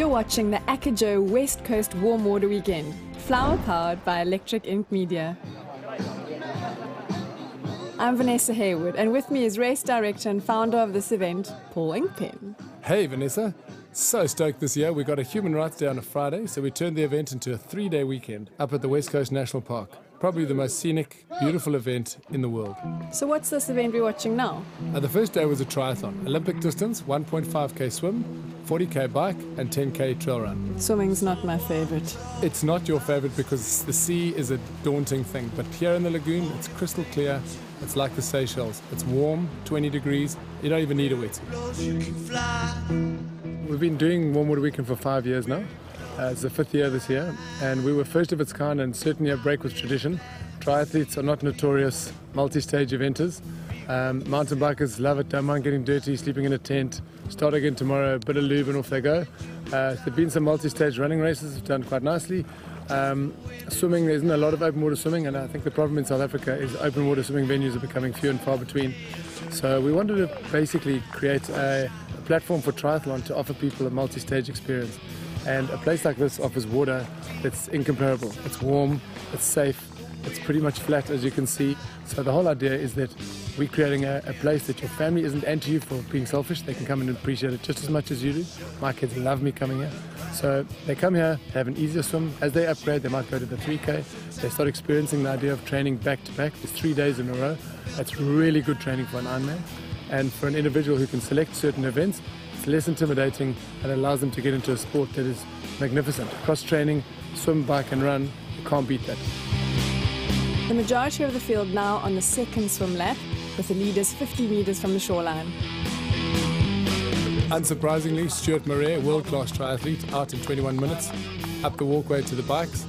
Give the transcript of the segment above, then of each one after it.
You're watching the AcaJoe Westcoast Warmwater Weekend, flower powered by Electric Ink Media. I'm Vanessa Haywood, and with me is race director and founder of this event, Paul Inkpen. Hey Vanessa, so stoked this year. We got a Human Rights Day on a Friday, so we turned the event into a 3-day weekend up at the Westcoast National Park. Probably the most scenic, beautiful event in the world. So what's this event we're watching now? The first day was a triathlon, Olympic distance, 1.5k swim, 40k bike and 10k trail run. Swimming's not my favorite. It's not your favorite because the sea is a daunting thing, but here in the lagoon it's crystal clear. It's like the Seychelles. It's warm, 20 degrees. You don't even need a wetsuit. We've been doing Warmwater Weekend for 5 years now. It's the 5th year this year, and we were first of its kind and certainly a break with tradition. Triathletes are not notorious multi-stage eventers. Mountain bikers love it, don't mind getting dirty, sleeping in a tent. Start again tomorrow, a bit of lube and off they go. There've been some multi-stage running races, have done quite nicely. Swimming, there isn't a lot of open water swimming, and I think the problem in South Africa is open water swimming venues are becoming few and far between. So we wanted to basically create a platform for triathlon to offer people a multi-stage experience. And a place like this offers water that's incomparable. It's warm, it's safe, it's pretty much flat as you can see. So the whole idea is that we're creating a place that your family isn't anti you for being selfish. They can come and appreciate it just as much as you do. My kids love me coming here. So they come here, they have an easier swim. As they upgrade, they might go to the 3K. They start experiencing the idea of training back to back. It's 3 days in a row. That's really good training for an Ironman. And for an individual who can select certain events, it's less intimidating and allows them to get into a sport that is magnificent. Cross-training, swim, bike and run, you can't beat that. The majority of the field now on the second swim lap, with the leaders 50 meters from the shoreline. Unsurprisingly, Stuart Murray, world-class triathlete, out in 21 minutes, up the walkway to the bikes.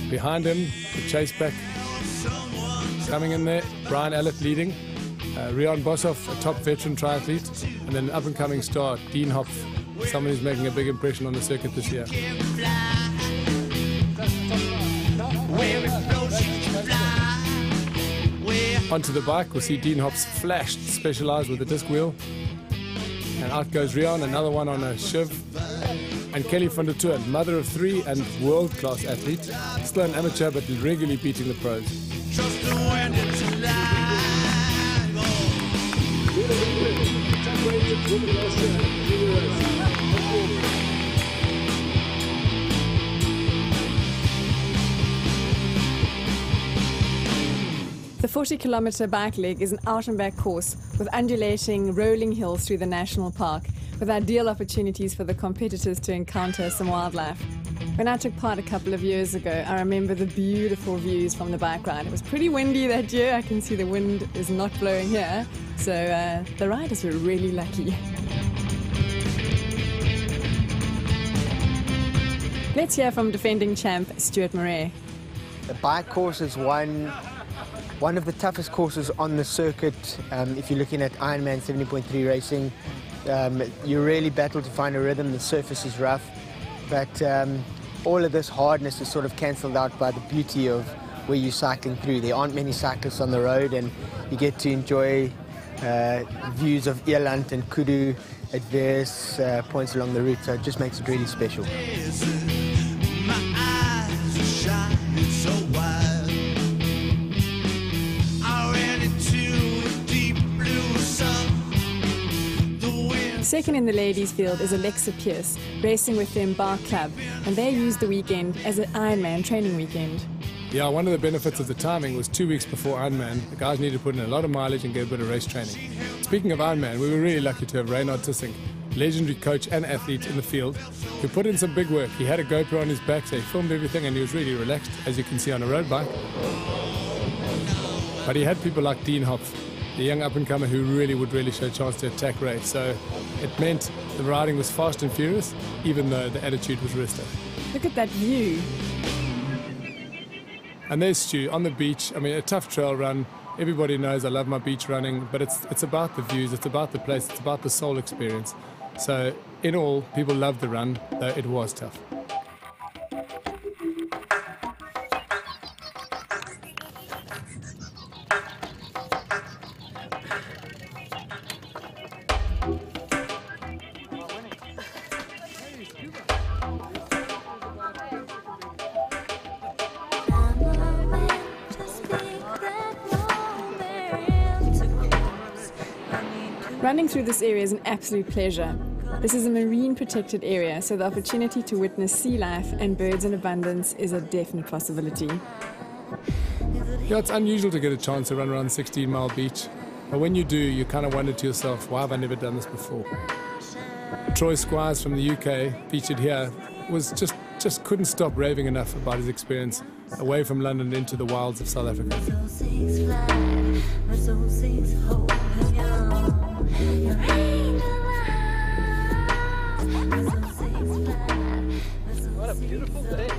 Behind him, the chase pack. Coming in there, Brian Allett leading. Rian Boshoff, a top veteran triathlete, and then an up-and-coming star, Dean Hopf, someone who's making a big impression on the circuit this year. Onto the bike, we'll see Dean Hopf's flashed Specialized with a disc wheel. And out goes Rian, another one on a shiv. And Kelly van der Toorn, mother of 3 and world-class athlete, still an amateur but regularly beating the pros. The 40-kilometer bike leg is an out-and-back course with undulating, rolling hills through the national park, with ideal opportunities for the competitors to encounter some wildlife. When I took part a couple of years ago, I remember the beautiful views from the bike ride. It was pretty windy that year. I can see the wind is not blowing here, so the riders were really lucky. Let's hear from defending champ Stuart Murray. The bike course is one of the toughest courses on the circuit. If you're looking at Ironman 70.3 racing, you really battle to find a rhythm. The surface is rough, but all of this hardness is sort of cancelled out by the beauty of where you're cycling through. There aren't many cyclists on the road, and you get to enjoy views of Ierland and Kudu at various points along the route, so it just makes it really special. Second in the ladies' field is Alexa Pierce, racing with the Embark Club, and they used the weekend as an Ironman training weekend. Yeah, one of the benefits of the timing was 2 weeks before Ironman. The guys needed to put in a lot of mileage and get a bit of race training. Speaking of Ironman, we were really lucky to have Reynard Tissink, legendary coach and athlete in the field, who put in some big work. He had a GoPro on his back, so he filmed everything and he was really relaxed, as you can see on a road bike. But he had people like Dean Hopf, the young up-and-comer who would really show a chance to attack race. So it meant the riding was fast and furious, even though the attitude was rested. Look at that view. And there's Stu on the beach. I mean, a tough trail run. Everybody knows I love my beach running, but it's about the views, it's about the place, it's about the soul experience. So in all, people loved the run, though it was tough. Running through this area is an absolute pleasure. This is a marine protected area, so the opportunity to witness sea life and birds in abundance is a definite possibility. Yeah, it's unusual to get a chance to run around 16 Mile Beach, but when you do, you kind of wonder to yourself, why have I never done this before? Troy Squires from the UK, featured here, was just couldn't stop raving enough about his experience away from London into the wilds of South Africa. What a beautiful day.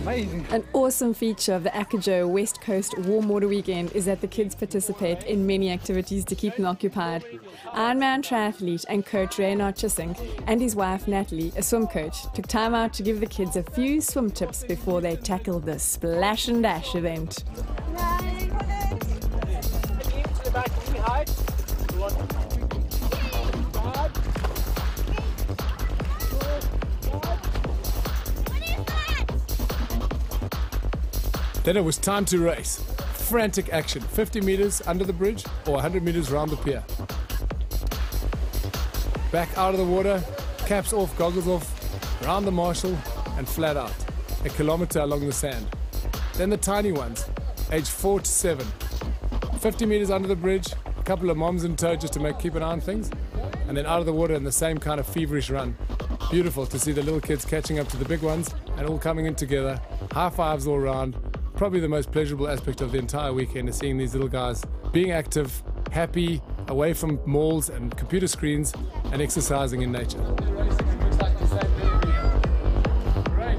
Amazing. An awesome feature of the AcaJoe Westcoast Warmwater weekend is that the kids participate in many activities to keep them occupied. Ironman triathlete and coach Reynard Chisink and his wife Natalie, a swim coach, took time out to give the kids a few swim tips before they tackled the Splash and Dash event. Then it was time to race. Frantic action, 50 meters under the bridge or 100 meters round the pier. Back out of the water, caps off, goggles off, round the marshal and flat out, a kilometer along the sand. Then the tiny ones, aged 4 to 7. 50 meters under the bridge, a couple of moms in tow just to keep an eye on things, and then out of the water in the same kind of feverish run. Beautiful to see the little kids catching up to the big ones and all coming in together, high fives all around. Probably the most pleasurable aspect of the entire weekend is seeing these little guys being active, happy, away from malls and computer screens and exercising in nature.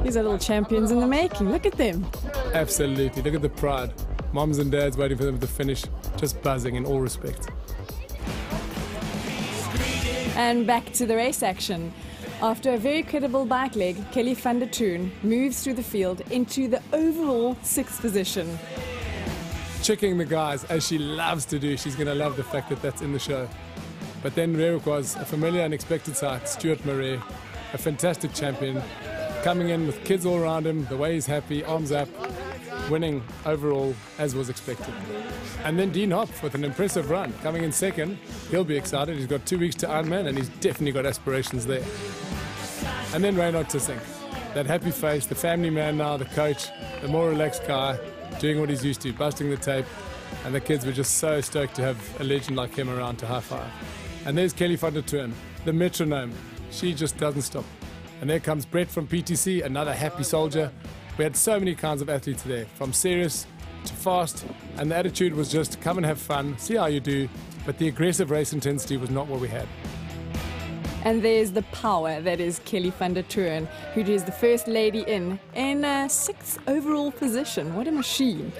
These are little champions in the making. Look at them. Absolutely. Look at the pride. Moms and dads waiting for them to finish, just buzzing in all respects. And back to the race action. After a very credible bike leg, Kelly van der Toon moves through the field into the overall 6th position. Checking the guys, as she loves to do. She's going to love the fact that that's in the show. But then there was a familiar unexpected sight, Stuart Murray, a fantastic champion, coming in with kids all around him, the way he's happy, arms up, winning overall as was expected. And then Dean Hopf with an impressive run, coming in 2nd. He'll be excited. He's got 2 weeks to Ironman and he's definitely got aspirations there. And then Reynard Chisink, that happy face, the family man now, the coach, the more relaxed guy, doing what he's used to, busting the tape. And the kids were just so stoked to have a legend like him around to high five. And there's Kelly van der Toon, the metronome. She just doesn't stop. And there comes Brett from PTC, another happy soldier. We had so many kinds of athletes there, from serious to fast, and the attitude was just come and have fun, see how you do, but the aggressive race intensity was not what we had. And there's the power that is Kelly van der Toon, who is the first lady in 6th overall position. What a machine.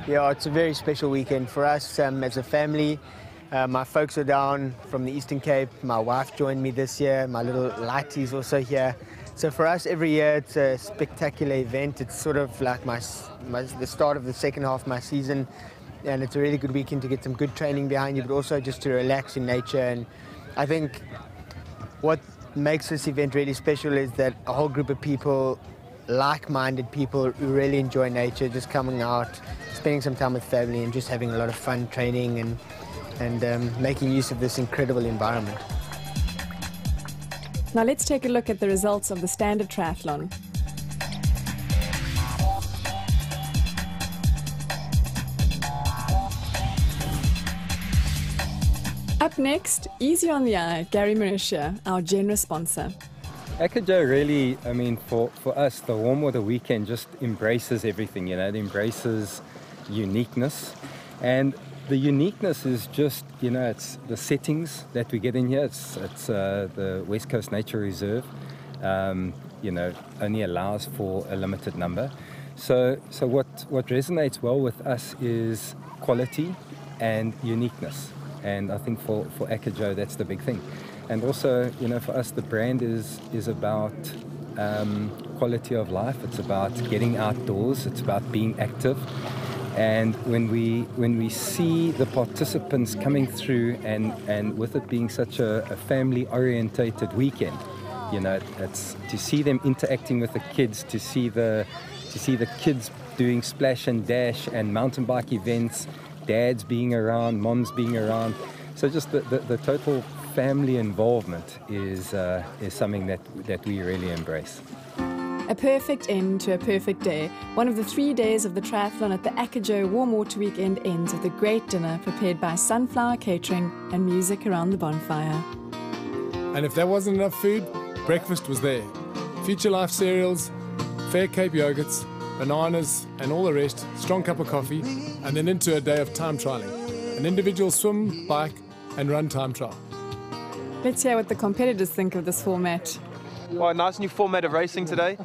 Yeah, it's a very special weekend for us as a family. My folks are down from the Eastern Cape. My wife joined me this year. My little lighty's also here. So for us, every year it's a spectacular event. It's sort of like the start of the second half of my season, and it's a really good weekend to get some good training behind you, but also just to relax in nature. And I think what makes this event really special is that a whole group of people, like-minded people who really enjoy nature, just coming out, spending some time with family and just having a lot of fun training and making use of this incredible environment. Now let's take a look at the results of the standard triathlon. Up next, easy on the eye, Gary Marisha, our generous sponsor. AcaJoe really, I mean, for us, the Warmwater weekend just embraces everything, it embraces uniqueness. And the uniqueness is just, it's the settings that we get in here. It's the Westcoast Nature Reserve, only allows for a limited number. So what resonates well with us is quality and uniqueness. And I think for AcaJoe, that's the big thing. And also, for us, the brand is about quality of life. It's about getting outdoors. It's about being active. And when we see the participants coming through, and with it being such a family-orientated weekend, it's to see them interacting with the kids, to see the kids doing splash and dash and mountain bike events, dads being around, moms being around. So just the total family involvement is something that we really embrace. A perfect end to a perfect day. One of the 3 days of the triathlon at the AcaJoe Warmwater Weekend ends with a great dinner prepared by Sunflower Catering and music around the bonfire. And if there wasn't enough food, breakfast was there. Future Life cereals, Fair Cape yogurts, bananas and all the rest, strong cup of coffee, and then into a day of time trialling. An individual swim, bike and run time trial. Let's hear what the competitors think of this format. Well, a nice new format of racing today.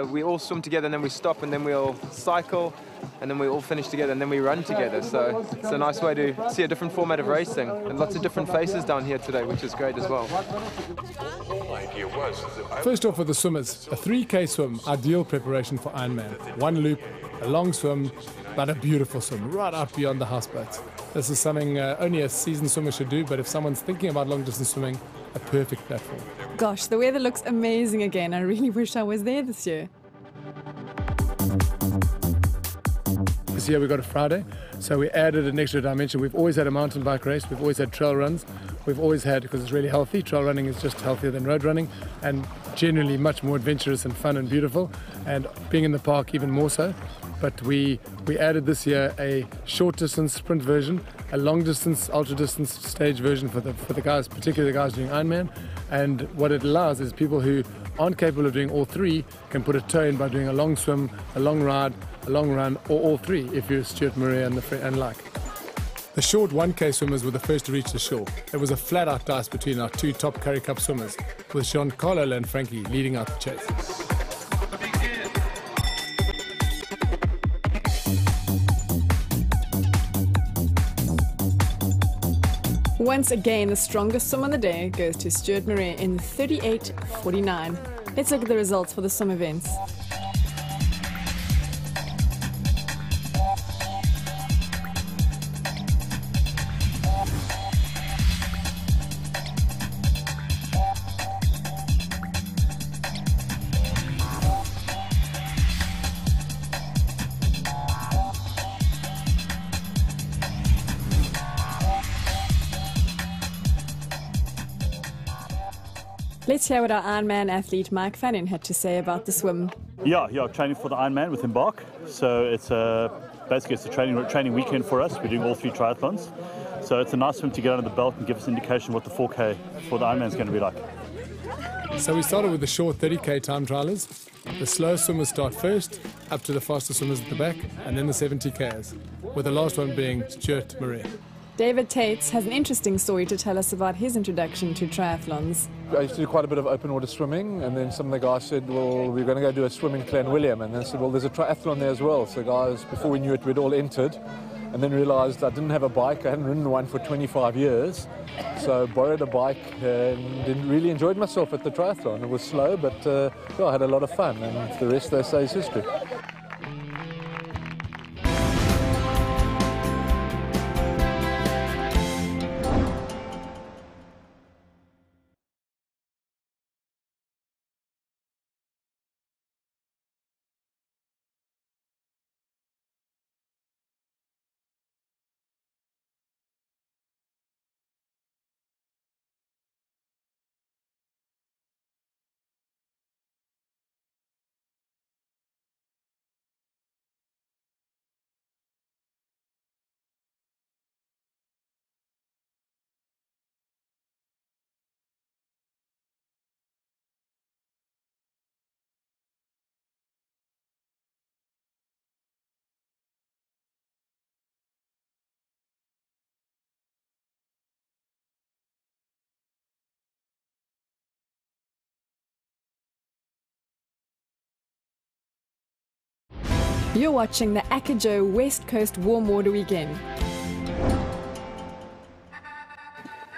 We all swim together and then we stop and then we'll cycle and then we all finish together and then we run together. So it's a nice way to see a different format of racing and lots of different faces down here today, which is great as well. First off for the swimmers, a 3K swim, ideal preparation for Ironman. One loop, a long swim, but a beautiful swim, right up beyond the houseboats. This is something only a seasoned swimmer should do, but if someone's thinking about long distance swimming, a perfect platform. Gosh, the weather looks amazing again. I really wish I was there this year. This year we got a Friday, so we added an extra dimension. We've always had a mountain bike race, we've always had trail runs, we've always had, because it's really healthy, trail running is just healthier than road running and generally much more adventurous and fun and beautiful, and being in the park even more so. But we added this year a short distance sprint version, a long distance, ultra distance stage version for the guys, particularly the guys doing Ironman. And what it allows is people who aren't capable of doing all three can put a toe in by doing a long swim, a long ride, a long run, or all three if you're Stuart Murray and like. The short 1K swimmers were the first to reach the shore. It was a flat-out dice between our two top Curry Cup swimmers, with Giancarlo and Frankie leading out the chase. Once again, the strongest swim on the day goes to Stuart Murray in 38:49. Let's look at the results for the swim events. Let's hear what our Ironman athlete Mike Fannin had to say about the swim. Yeah, training for the Ironman with Embark. So it's basically it's a training weekend for us. We're doing all 3 triathlons. So it's a nice swim to get under the belt and give us an indication what the 4K for the Ironman is going to be like. So we started with the short 30K time trialers. The slow swimmers start first, up to the faster swimmers at the back, and then the 70Ks, with the last one being Stuart Murray. David Tates has an interesting story to tell us about his introduction to triathlons. I used to do quite a bit of open water swimming, and then some of the guys said, well, we're going to go do a swim in Clanwilliam, and then said, well, there's a triathlon there as well. So guys, before we knew it, we'd all entered, and then realised I didn't have a bike. I hadn't ridden one for 25 years, so borrowed a bike and really enjoyed myself at the triathlon. It was slow, but I had a lot of fun, and the rest, they say, is history. You're watching the AcaJoe Westcoast Warmwater Weekend.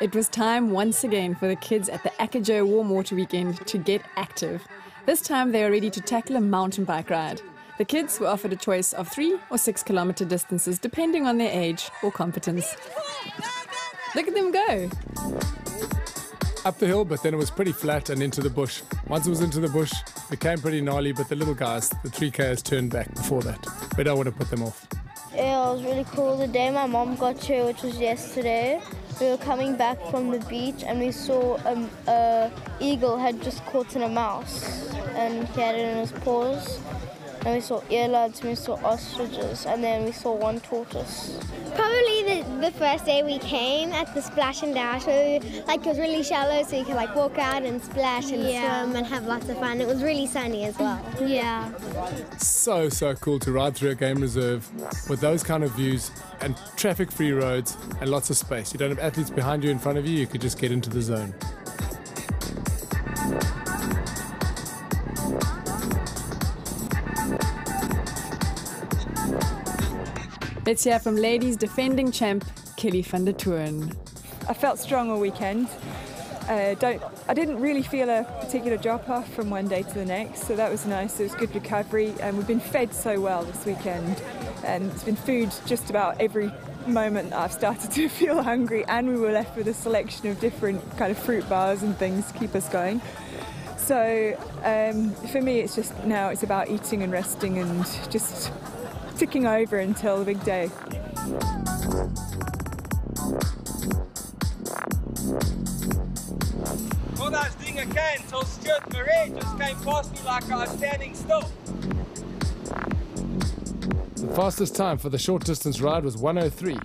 It was time once again for the kids at the AcaJoe Warmwater Weekend to get active. This time they are ready to tackle a mountain bike ride. The kids were offered a choice of 3 or 6 kilometer distances depending on their age or competence. Look at them go! Up the hill, but then it was pretty flat and into the bush. Once it was into the bush, it became pretty gnarly, but the little guys, the 3Ks, turned back before that. We don't want to put them off. Yeah, it was really cool. The day my mom got here, which was yesterday, we were coming back from the beach and we saw a eagle had just caught in a mouse and he had it in his paws. And we saw earlads, and we saw ostriches, and then we saw one tortoise. Probably the first day we came at the splash and dash, where it was really shallow, so you could walk out and splash and swim and have lots of fun. It was really sunny as well. Yeah. So cool to ride through a game reserve with those kind of views and traffic-free roads and lots of space. You don't have athletes behind you, in front of you, you could just get into the zone. Let's hear from ladies defending champ Kelly van der Toorn. I felt strong all weekend. I didn't really feel a particular drop-off from one day to the next, so that was nice. It was good recovery, and we've been fed so well this weekend. And it's been food just about every moment I've started to feel hungry, and we were left with a selection of different kind of fruit bars and things to keep us going. So for me, it's just now it's about eating and resting and just ticking over until the big day. All I was doing a can until Stuart Murray just came past me like I was standing still. The fastest time for the short distance ride was 1:03,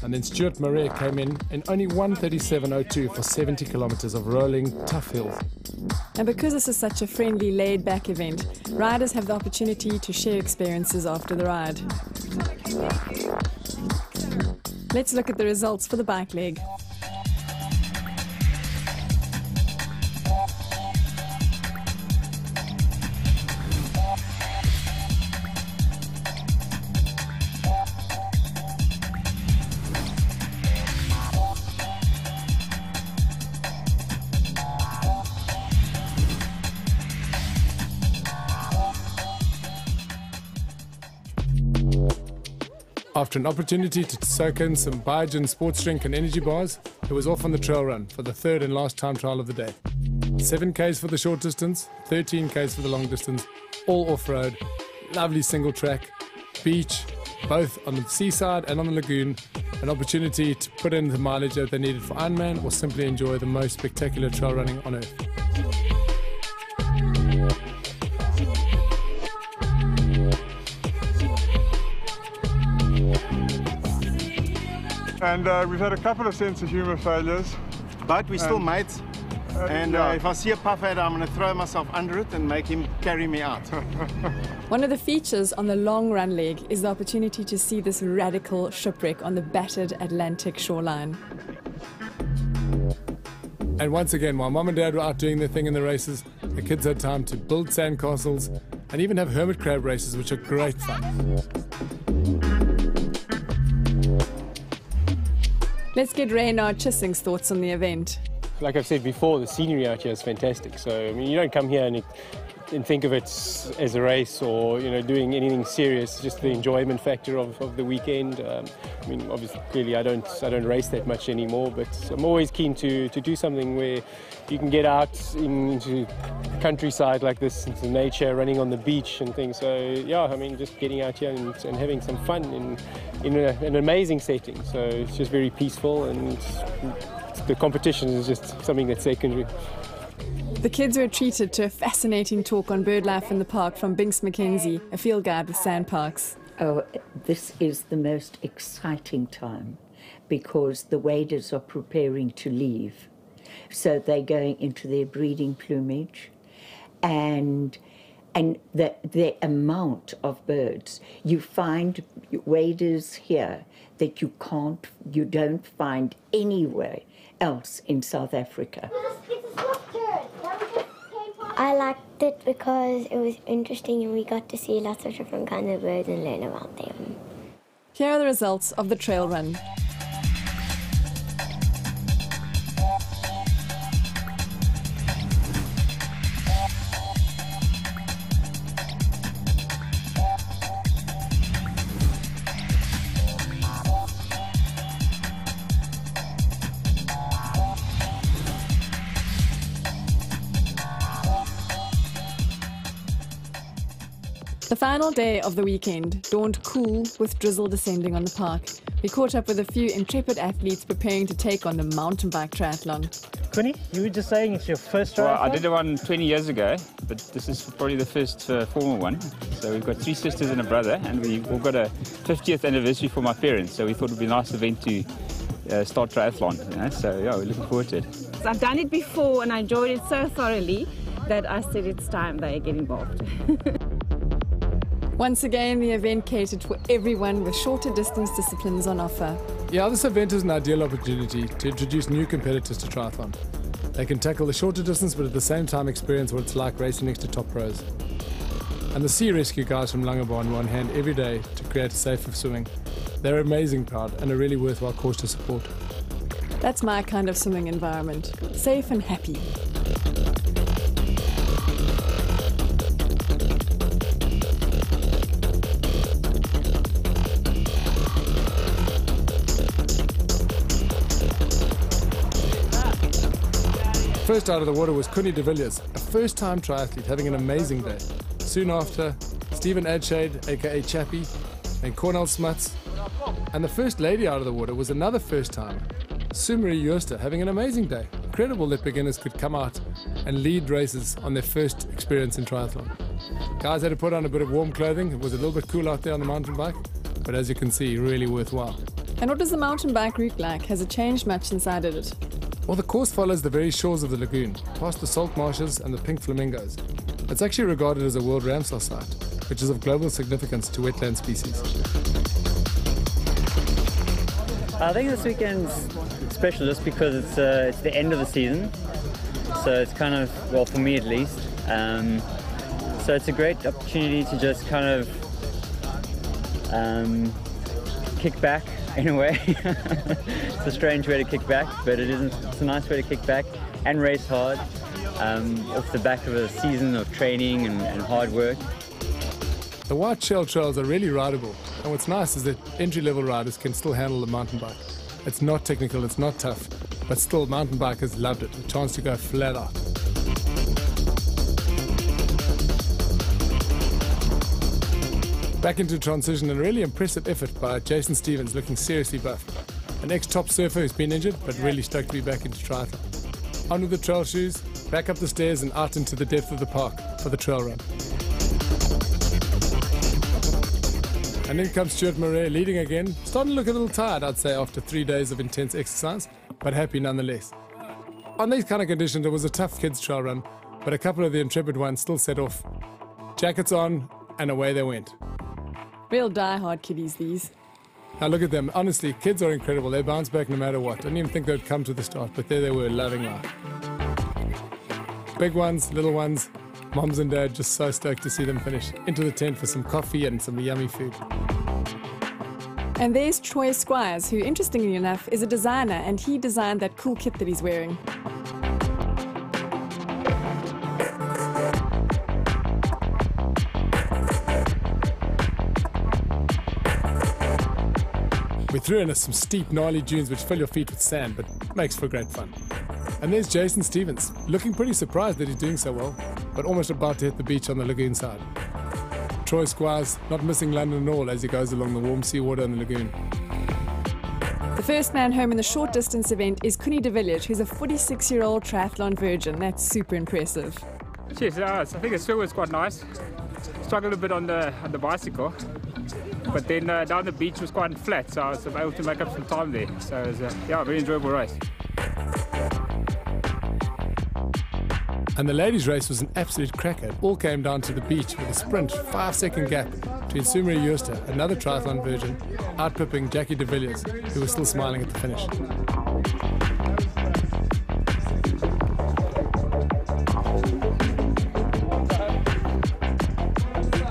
and then Stuart Murray came in only 1:37.02 for 70 kilometers of rolling, tough hills. And because this is such a friendly, laid-back event, riders have the opportunity to share experiences after the ride. Let's look at the results for the bike leg. After an opportunity to soak in some Biogen sports drink and energy bars, it was off on the trail run for the third and last time trial of the day. 7 Ks for the short distance, 13 Ks for the long distance, all off-road, lovely single track, beach, both on the seaside and on the lagoon, an opportunity to put in the mileage that they needed for Ironman or simply enjoy the most spectacular trail running on earth. And we've had a couple of sense of humour failures. But we're still mates. And if I see a puff adder, I'm going to throw myself under it and make him carry me out. One of the features on the long run leg is the opportunity to see this radical shipwreck on the battered Atlantic shoreline. And once again, while Mom and Dad were out doing their thing in the races, the kids had time to build sandcastles and even have hermit crab races, which are great fun. Let's get Reynard Chissing's thoughts on the event. Like I've said before, the scenery out here is fantastic. So, I mean, you don't come here and think of it as a race or, doing anything serious, just the enjoyment factor of the weekend. I mean, obviously, clearly I don't race that much anymore, but I'm always keen to do something where you can get out into the countryside like this, into nature, running on the beach and things. So, yeah, I mean, just getting out here and having some fun in an amazing setting. So it's just very peaceful, and the competition is just something that's secondary. The kids were treated to a fascinating talk on bird life in the park from Binks McKenzie, a field guide with Sandparks. Oh, this is the most exciting time because the waders are preparing to leave. So they're going into their breeding plumage, and the amount of birds. You find waders here that you don't find anywhere else in South Africa. I liked it because it was interesting and we got to see lots of different kinds of birds and learn about them. Here are the results of the trail run. The final day of the weekend dawned cool with drizzle descending on the park. We caught up with a few intrepid athletes preparing to take on the mountain bike triathlon. Connie, you were just saying it's your first triathlon? Well, I did one 20 years ago, but this is probably the first formal one. So we've got 3 sisters and a brother, and we've all got a 50th anniversary for my parents. So we thought it would be a nice event to start triathlon. You know? So yeah, we're looking forward to it. I've done it before and I enjoyed it so thoroughly that I said it's time they get involved. Once again, the event catered for everyone with shorter distance disciplines on offer. Yeah, this event is an ideal opportunity to introduce new competitors to triathlon. They can tackle the shorter distance, but at the same time experience what it's like racing next to top pros. And the sea rescue guys from Langebaan were on hand every day to create a safer swimming. They're amazing proud and a really worthwhile cause to support. That's my kind of swimming environment. Safe and happy. First out of the water was Connie de Villiers, a first-time triathlete having an amazing day. Soon after, Stephen Adshade, aka Chappie, and Cornel Smuts. And the first lady out of the water was another first-timer, Sue-Marie Jooste, having an amazing day. Incredible that beginners could come out and lead races on their first experience in triathlon. Guys had to put on a bit of warm clothing. It was a little bit cool out there on the mountain bike, but as you can see, really worthwhile. And what does the mountain bike route like? Has it changed much since I did it? Well, the course follows the very shores of the lagoon, past the salt marshes and the pink flamingos. It's actually regarded as a World Ramsar site, which is of global significance to wetland species. I think this weekend's special just because it's the end of the season, so it's kind of, well, for me at least, so it's a great opportunity to just kind of kick back in a way. It's a strange way to kick back, but it's a nice way to kick back and race hard off the back of a season of training and hard work. The white shell trails are really rideable, and what's nice is that entry-level riders can still handle the mountain bike. It's not technical, it's not tough, but still mountain bikers loved it, a chance to go flat out. Back into transition, and a really impressive effort by Jason Stevens, looking seriously buff. An ex-top surfer who's been injured, but really stoked to be back into triathlon. On with the trail shoes, back up the stairs and out into the depth of the park for the trail run. And in comes Stuart Murray, leading again. Starting to look a little tired, I'd say, after 3 days of intense exercise, but happy nonetheless. On these kind of conditions, it was a tough kids' trail run, but a couple of the intrepid ones still set off. Jackets on, and away they went. Real die-hard kiddies, these. Now look at them. Honestly, kids are incredible. They bounce back no matter what. I didn't even think they'd come to the start, but there they were, loving life. Big ones, little ones, moms and dad just so stoked to see them finish. Into the tent for some coffee and some yummy food. And there's Troy Squires, who, interestingly enough, is a designer, and he designed that cool kit that he's wearing. We threw in some steep, gnarly dunes which fill your feet with sand, but makes for great fun. And there's Jason Stevens, looking pretty surprised that he's doing so well, but almost about to hit the beach on the lagoon side. Troy Squires not missing London at all as he goes along the warm seawater in the lagoon. The first man home in the short distance event is Connie de Villiers, who's a 46-year-old triathlon virgin. That's super impressive. Cheers, I think the swim was quite nice. Struggled a bit on the bicycle. But then down the beach was quite flat, so I was able to make up some time there. So it was a very enjoyable race. And the ladies' race was an absolute cracker. It all came down to the beach with a sprint, 5-second gap between Sue-Marie Jooste, another triathlon virgin, outpipping Jackie de Villiers, who was still smiling at the finish.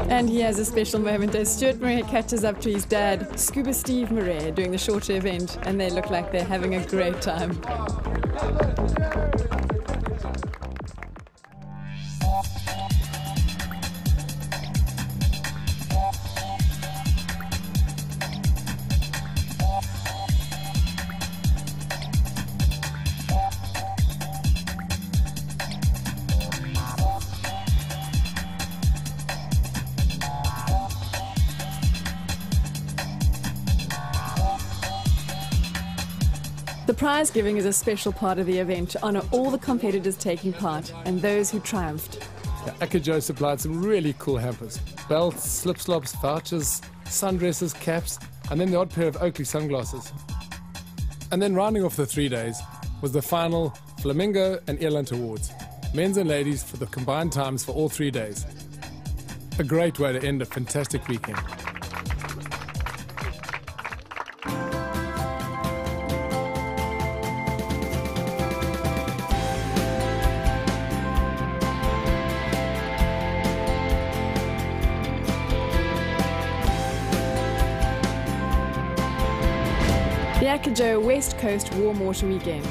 And he has a special moment as Stuart Murray catches up to his dad, Scuba Steve Murray, doing the shorter event, and they look like they're having a great time. The prize giving is a special part of the event to honour all the competitors taking part and those who triumphed. Yeah, AcaJoe supplied some really cool hampers. Belts, slip-slops, vouchers, sundresses, caps, and then the odd pair of Oakley sunglasses. And then rounding off the 3 days was the final Flamingo and Eland Awards, men's and ladies for the combined times for all 3 days. A great way to end a fantastic weekend. The AcaJoe Westcoast Warmwater Weekend.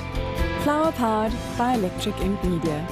Flower powered by Electric Ink Media.